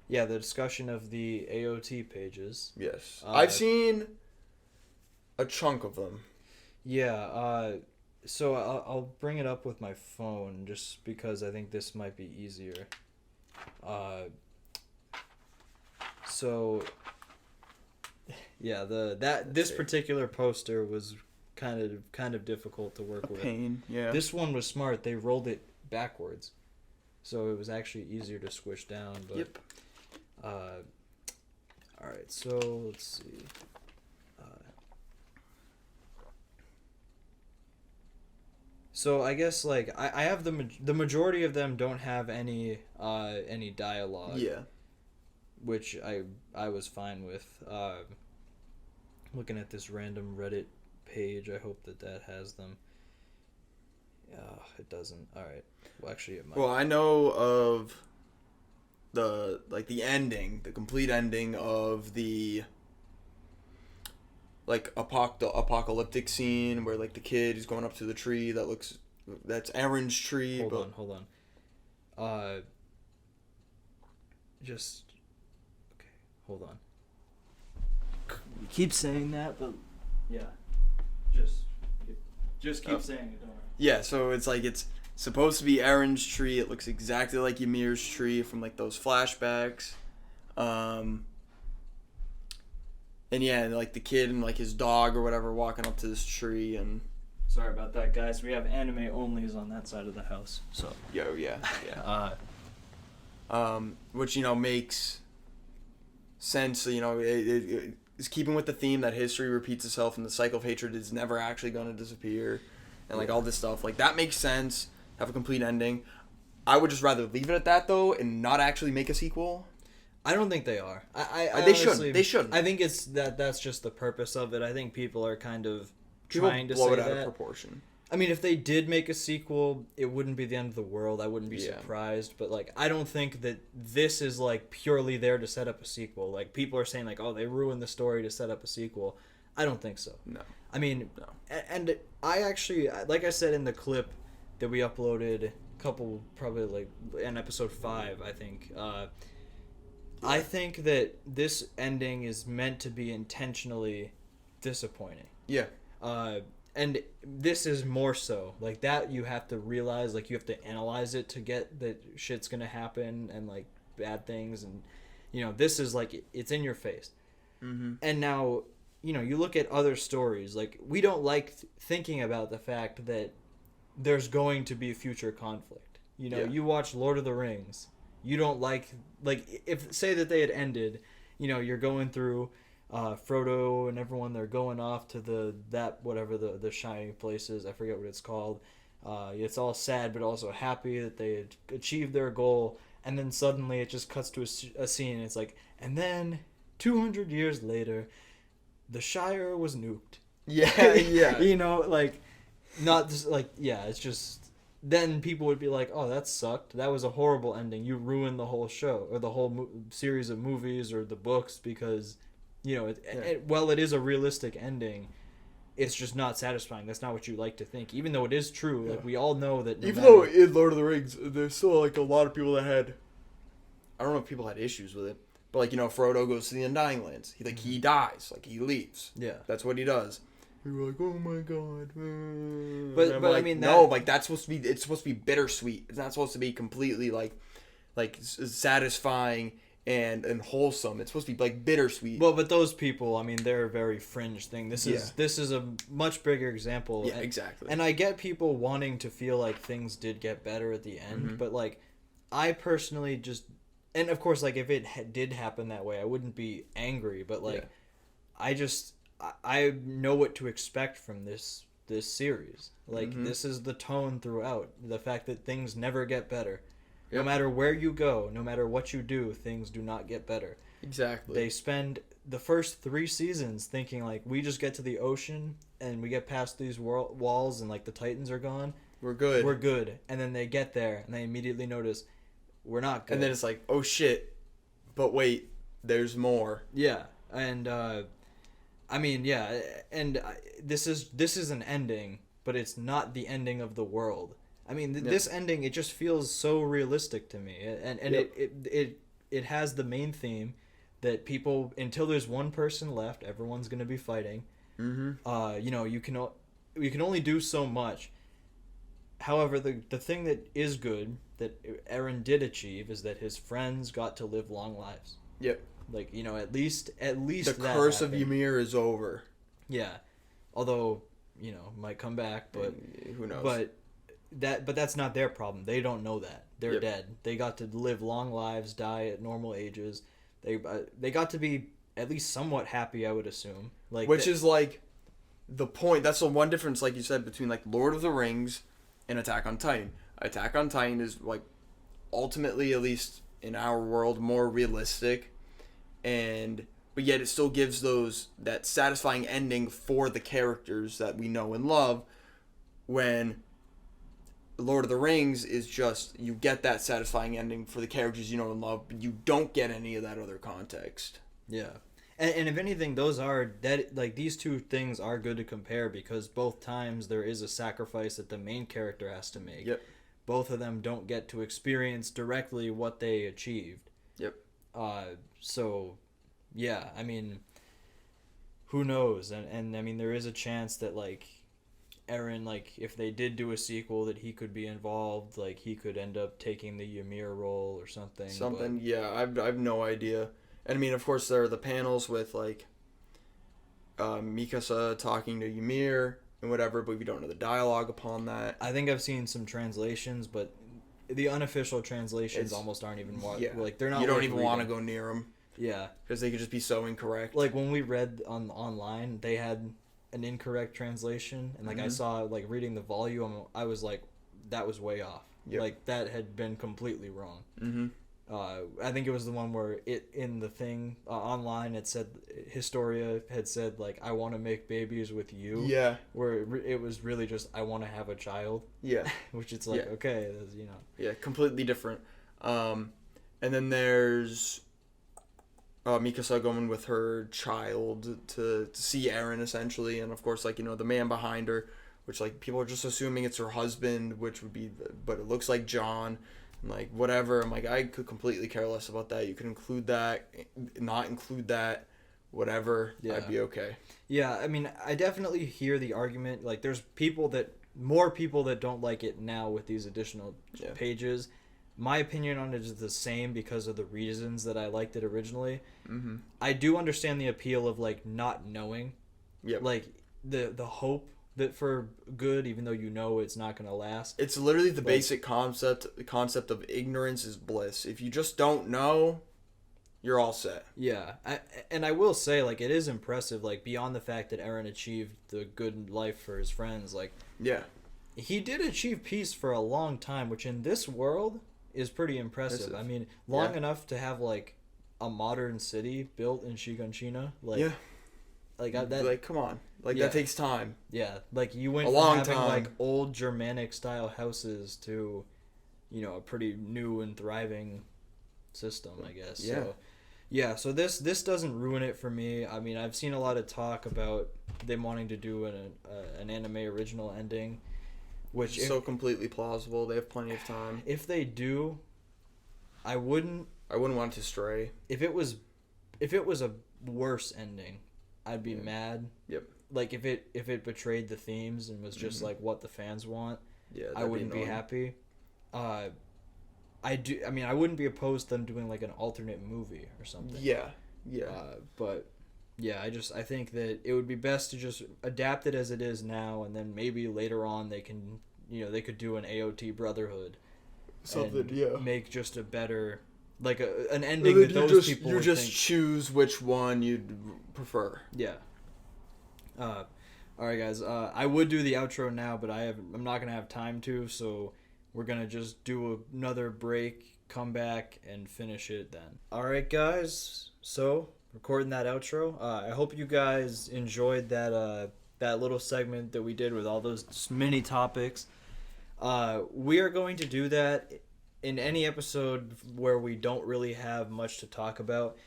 the discussion of the AOT pages. Yes. I've seen a chunk of them. Yeah. So I'll bring it up with my phone just because I think this might be easier. So yeah, this particular poster was kind of difficult to work with. Pain, yeah. This one was smart. They rolled it backwards, so it was actually easier to squish down. But, yep. All right, so let's see. So I guess like I have the majority of them don't have any dialogue. Yeah. Which I was fine with. Looking at this random Reddit page, I hope that has them. It doesn't. All right. Well, actually, it might. Well, I know of the ending, the complete ending of the like apocalyptic scene where like the kid is going up to the tree that's Aaron's tree. Hold on. Just okay. Hold on. We keep saying that, but yeah, just keep saying it. Don't worry. Yeah, so it's like it's supposed to be Aaron's tree. It looks exactly like Ymir's tree from like those flashbacks. And yeah, like the kid and like his dog or whatever walking up to this tree and. Sorry about that, guys. We have anime onlys on that side of the house. So. Yeah. Which makes sense. It's keeping with the theme that history repeats itself and the cycle of hatred is never actually going to disappear, and like all this stuff. Like that makes sense. Have a complete ending. I would just rather leave it at that though, and not actually make a sequel. I don't think they are. I they shouldn't. They shouldn't. I think it's that's just the purpose of it. I think people are kind of trying to blow it out of proportion. I mean, if they did make a sequel, it wouldn't be the end of the world. I wouldn't be surprised. But like, I don't think that this is like purely there to set up a sequel. Like people are saying like, oh, they ruined the story to set up a sequel. I don't think so. No. I mean, no. And I actually, like I said in the clip that we uploaded, probably like in episode 5, I think. I think that this ending is meant to be intentionally disappointing. Yeah. And this is more so. Like, that you have to realize, like, you have to analyze it to get that shit's gonna happen and, like, bad things. And, this is, like, it's in your face. Mm-hmm. And now, you look at other stories. Like, we don't like thinking about the fact that there's going to be future conflict. You watch Lord of the Rings. You don't like if say that they had ended, you're going through Frodo and everyone, they're going off to the shining places. I forget what it's called. It's all sad but also happy that they had achieved their goal, and then suddenly it just cuts to a scene and it's like, and then 200 years later the Shire was nuked. Not just like, it's just, then people would be like, oh, that sucked. That was a horrible ending. You ruined the whole show or the whole series of movies or the books because, while it is a realistic ending, it's just not satisfying. That's not what you like to think. Even though it is true, like we all know that. Though in Lord of the Rings, there's still like a lot of people that had. I don't know if people had issues with it, but like Frodo goes to the Undying Lands. He dies, like he leaves. Yeah, that's what he does. We were like, oh my god. But like, I mean, no, like that's supposed to be. It's supposed to be bittersweet. It's not supposed to be completely like satisfying and wholesome. It's supposed to be like bittersweet. Well, but those people, I mean, they're a very fringe thing. This is a much bigger example. Yeah, exactly. And I get people wanting to feel like things did get better at the end, but like, I personally just, and of course, like if it did happen that way, I wouldn't be angry. But like, I know what to expect from this series. Like, this is the tone throughout. The fact that things never get better. Yep. No matter where you go, no matter what you do, things do not get better. Exactly. They spend the first 3 seasons thinking, like, we just get to the ocean and we get past these walls and, like, the Titans are gone. We're good. We're good. And then they get there and they immediately notice, we're not good. And then it's like, oh shit, but wait, there's more. Yeah. And I mean, yeah, and this is an ending, but it's not the ending of the world. I mean, this ending, it just feels so realistic to me, and it has the main theme that people, until there's one person left, everyone's gonna be fighting. Mm-hmm. You know, you can only do so much. However, the thing that is good that Eren did achieve is that his friends got to live long lives. Yep. Like, you know, at least the that curse happened. of Ymir is over. Yeah, although, you know, might come back, but who knows? But that's not their problem. They don't know that. They're Yep. dead. They got to live long lives, die at normal ages. They got to be at least somewhat happy, I would assume. Like, which is like the point. That's the one difference, like you said, between like Lord of the Rings and Attack on Titan. Attack on Titan is like ultimately, at least in our world, more realistic, but yet it still gives that satisfying ending for the characters that we know and love. When Lord of the Rings is just, you get that satisfying ending for the characters you know and love, but you don't get any of that other context. Yeah. And if anything, these two things are good to compare, because both times there is a sacrifice that the main character has to make. Yep. Both of them don't get to experience directly what they achieved. Yep. So, yeah, I mean, who knows? And I mean, there is a chance that, like, Eren, like, if they did do a sequel, that he could be involved. Like, he could end up taking the Ymir role or something. Yeah, I've no idea. And I mean, of course, there are the panels with, like, Mikasa talking to Ymir and whatever, but we don't know the dialogue upon that. I think I've seen some translations, but the unofficial translations almost aren't even like, they're not. You don't even want to go near them. Yeah, because they could just be so incorrect. Like, when we read online, they had an incorrect translation, and like, I saw, like, reading the volume, I was like, that was way off. Yep. Like, that had been completely wrong. Mm-hmm. I think it was the one where in the thing online, it said, Historia had said, like, I want to make babies with you. Yeah. Where it was really just, I want to have a child. Yeah. Which it's like, okay, you know. Yeah, completely different. And then there's Mikasa going with her child to see Eren, essentially. And, of course, like, you know, the man behind her, which, like, people are just assuming it's her husband, which would be, but it looks like John. Like, whatever. I'm like, I could completely care less about that. You could include that, not include that, whatever. Yeah. I'd be okay. Yeah, I mean, I definitely hear the argument. Like, there's more people that don't like it now with these additional pages. My opinion on it is the same because of the reasons that I liked it originally. Mm-hmm. I do understand the appeal of, like, not knowing. Yep. Like, the hope that for good, even though you know it's not going to last. It's literally the basic concept of ignorance is bliss. If you just don't know, you're all set. Yeah, I will say, like, it is impressive, like, beyond the fact that Eren achieved the good life for his friends, like, yeah, he did achieve peace for a long time, which in this world is pretty impressive. I mean, long enough to have, like, a modern city built in Shiganshina, like, like, like, come on. Like, that takes time. Yeah, like, you went from having, like, old Germanic-style houses to, you know, a pretty new and thriving system, I guess. Yeah. So this doesn't ruin it for me. I mean, I've seen a lot of talk about them wanting to do an anime original ending, which... so completely plausible. They have plenty of time. If they do, I wouldn't want it to stray. If it was a worse ending, I'd be mad. Yep. Like, if it betrayed the themes and was just like what the fans want, I wouldn't be happy. I wouldn't be opposed to them doing, like, an alternate movie or something. Yeah. But yeah, I think that it would be best to just adapt it as it is now, and then maybe later on they can, you know, they could do an AOT Brotherhood. Make just a better, like, an ending that those people would think. Choose which one you'd prefer. Yeah. All right, guys. I would do the outro now, but I'm not gonna have time to, so we're gonna just do another break, come back, and finish it then. All right, guys. So recording that outro. I hope you guys enjoyed that little segment that we did with all those mini topics. We are going to do that in any episode where we don't really have much to talk about.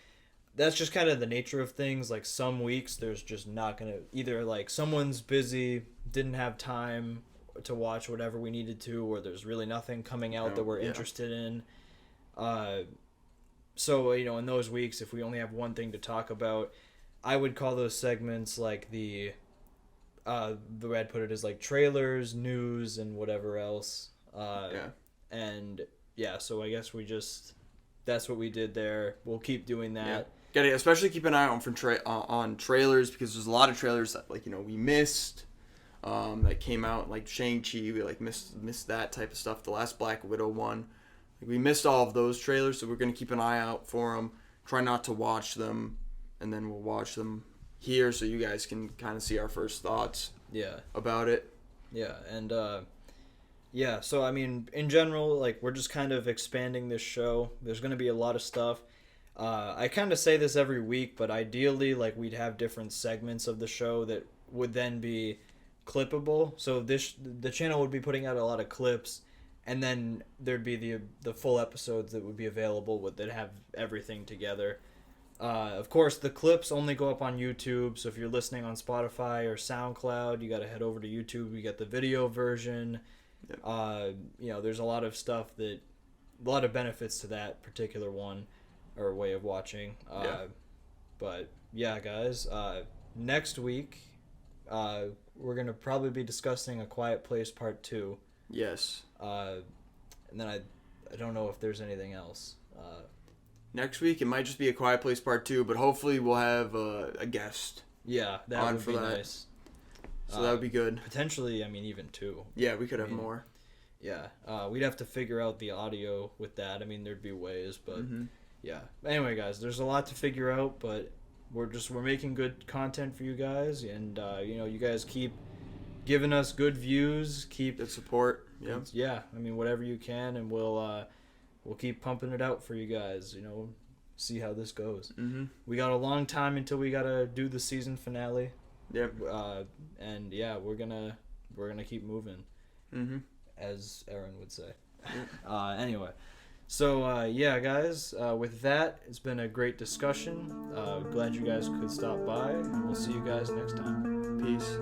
that's just kind of the nature of things. Like some weeks there's just not gonna, either like someone's busy, didn't have time to watch whatever we needed to, or there's really nothing coming out that we're interested in. So, you know, in those weeks, if we only have one thing to talk about, I would call those segments like the way I'd put it is like trailers, news, and whatever else. And yeah, so I guess that's what we did there. We'll keep doing that. Yeah. Especially keep an eye out on trailers, because there's a lot of trailers that, like, you know, we missed. That came out, like Shang-Chi, we like missed that type of stuff. The last Black Widow one, like, we missed all of those trailers, so we're gonna keep an eye out for them. Try not to watch them, and then we'll watch them here so you guys can kind of see our first thoughts. About it. Yeah, and so I mean, in general, like, we're just kind of expanding this show. There's gonna be a lot of stuff. I kind of say this every week, but ideally, like, we'd have different segments of the show that would then be clippable. So the channel would be putting out a lot of clips, and then there'd be the full episodes that would be available that have everything together. Of course, the clips only go up on YouTube, so if you're listening on Spotify or SoundCloud, you got to head over to YouTube. We get the video version. You know, there's a lot of benefits to that particular one or way of watching. But yeah, guys, next week we're gonna probably be discussing A Quiet Place Part 2. Yes. And then I don't know if there's anything else. Next week it might just be A Quiet Place Part 2, but hopefully we'll have a guest. Yeah, that would be nice. So that would be good. Potentially, I mean, even 2. Yeah, we could have more. Yeah, we'd have to figure out the audio with that. I mean, there'd be ways, but yeah. Anyway, guys, there's a lot to figure out, but we're making good content for you guys, and you know, you guys keep giving us good views, keep good support. Yeah, I mean, whatever you can, and we'll keep pumping it out for you guys. You know, see how this goes. We got a long time until we gotta do the season finale. Yep. And yeah, we're gonna keep moving, as Aaron would say. Anyway. So, yeah, guys, with that, it's been a great discussion. Glad you guys could stop by, and we'll see you guys next time. Peace.